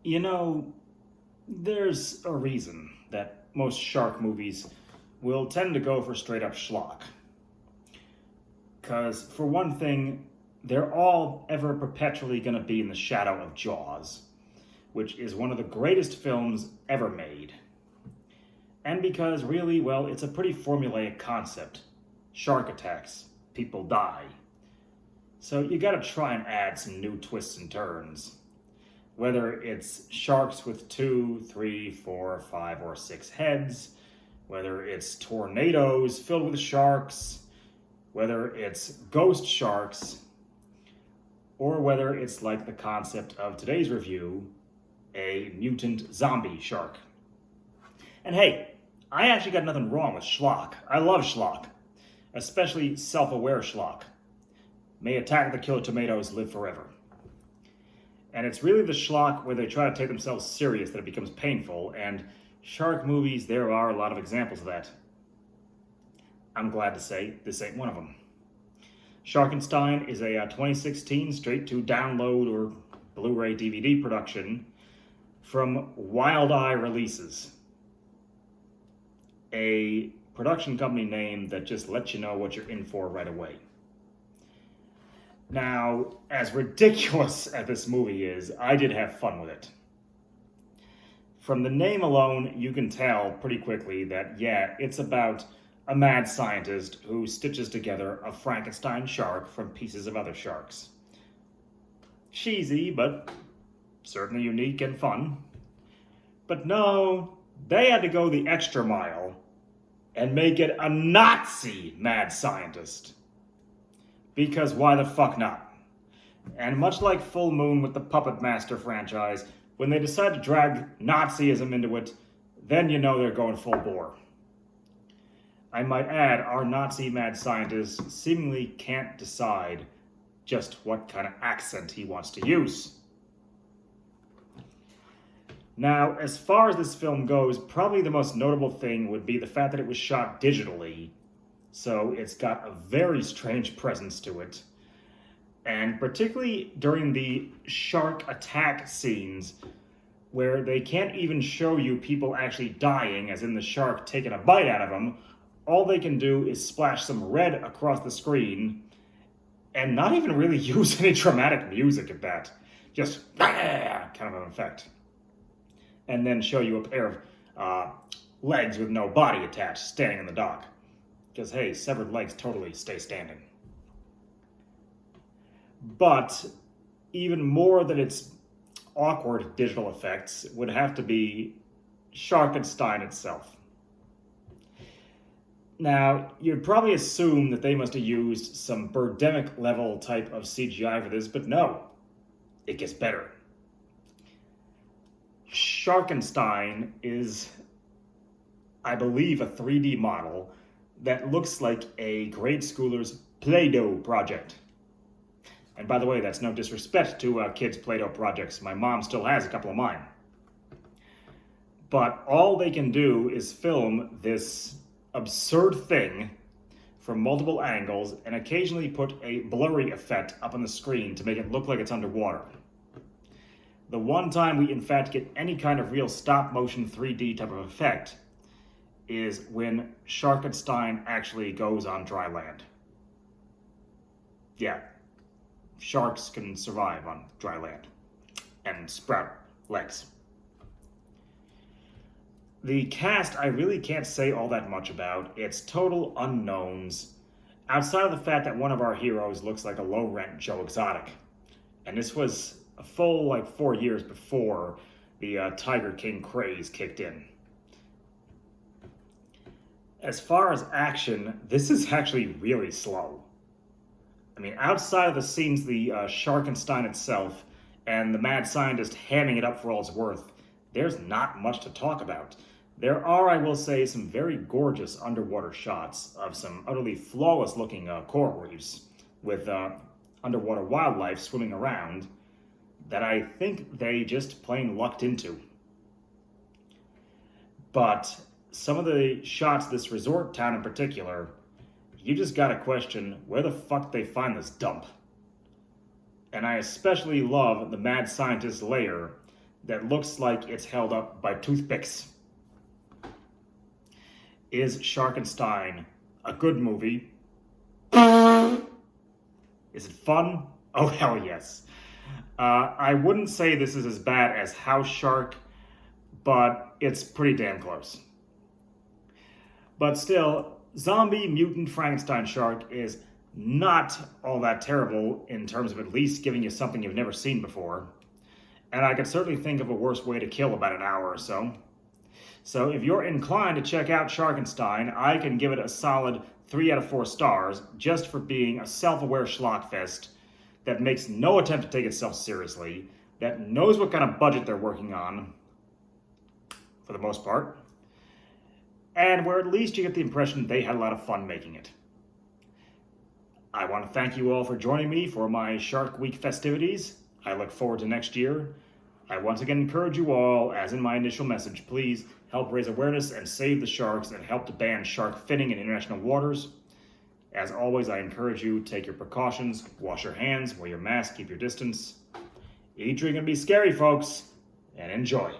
You know, there's a reason that most shark movies will tend to go for straight up schlock. Because, for one thing, they're all ever perpetually going to be in the shadow of Jaws, which is one of the greatest films ever made. And because, really, well, it's a pretty formulaic concept. Shark attacks, people die. So you gotta try and add some new twists and turns. Whether it's sharks with 2, 3, 4, 5, or 6 heads, whether it's tornadoes filled with sharks, whether it's ghost sharks, or whether it's like the concept of today's review, a mutant zombie shark. And hey, I actually got nothing wrong with schlock. I love schlock, especially self-aware schlock. May Attack the Killer Tomatoes live forever. And it's really the schlock where they try to take themselves serious that it becomes painful, and shark movies, there are a lot of examples of that. I'm glad to say this ain't one of them. Sharkenstein is a 2016 straight-to-download or Blu-ray DVD production from Wild Eye Releases, a production company name that just lets you know what you're in for right away. Now, as ridiculous as this movie is, I did have fun with it. From the name alone, you can tell pretty quickly that, yeah, it's about a mad scientist who stitches together a Frankenstein shark from pieces of other sharks. Cheesy, but certainly unique and fun. But no, they had to go the extra mile and make it a Nazi mad scientist. Because why the fuck not? And much like Full Moon with the Puppet Master franchise, when they decide to drag Nazism into it, then you know they're going full bore. I might add, our Nazi mad scientist seemingly can't decide just what kind of accent he wants to use. Now, as far as this film goes, probably the most notable thing would be the fact that it was shot digitally, so it's got a very strange presence to it. And particularly during the shark attack scenes, where they can't even show you people actually dying, as in the shark taking a bite out of them, all they can do is splash some red across the screen, and not even really use any dramatic music at that. Just kind of an effect. And then show you a pair of legs with no body attached standing in the dock. Because, hey, severed legs totally stay standing. But even more than its awkward digital effects would have to be Sharkenstein itself. Now, you'd probably assume that they must have used some Birdemic level type of CGI for this, but no, it gets better. Sharkenstein is, I believe, a 3D model that looks like a grade schooler's Play-Doh project. And by the way, that's no disrespect to kids' Play-Doh projects. My mom still has a couple of mine. But all they can do is film this absurd thing from multiple angles and occasionally put a blurry effect up on the screen to make it look like it's underwater. The one time we in fact get any kind of real stop-motion 3D type of effect is when Sharkenstein actually goes on dry land. Yeah, sharks can survive on dry land and sprout legs. The cast I really can't say all that much about. It's total unknowns, outside of the fact that one of our heroes looks like a low-rent Joe Exotic. And this was a full 4 years before the Tiger King craze kicked in. As far as action, this is actually really slow. I mean, outside of the scenes, the Sharkenstein itself, and the mad scientist hamming it up for all it's worth, there's not much to talk about. There are, I will say, some very gorgeous underwater shots of some utterly flawless-looking coral reefs with underwater wildlife swimming around that I think they just plain lucked into. But some of the shots of this resort town in particular, you just gotta question where the fuck they find this dump. And I especially love the mad scientist lair that looks like it's held up by toothpicks. Is Sharkenstein a good movie? Is it fun? Oh, hell yes. I wouldn't say this is as bad as House Shark, but it's pretty damn close. But still, zombie mutant Frankenstein shark is not all that terrible in terms of at least giving you something you've never seen before. And I could certainly think of a worse way to kill about an hour or so. So if you're inclined to check out Sharkenstein, I can give it a solid 3 out of 4 stars just for being a self-aware schlockfest that makes no attempt to take itself seriously, that knows what kind of budget they're working on, for the most part, and where at least you get the impression they had a lot of fun making it. I want to thank you all for joining me for my Shark Week festivities. I look forward to next year. I once again encourage you all, as in my initial message, please help raise awareness and save the sharks and help to ban shark finning in international waters. As always, I encourage you, take your precautions, wash your hands, wear your mask, keep your distance. Eat, drink, and be scary, folks, and enjoy.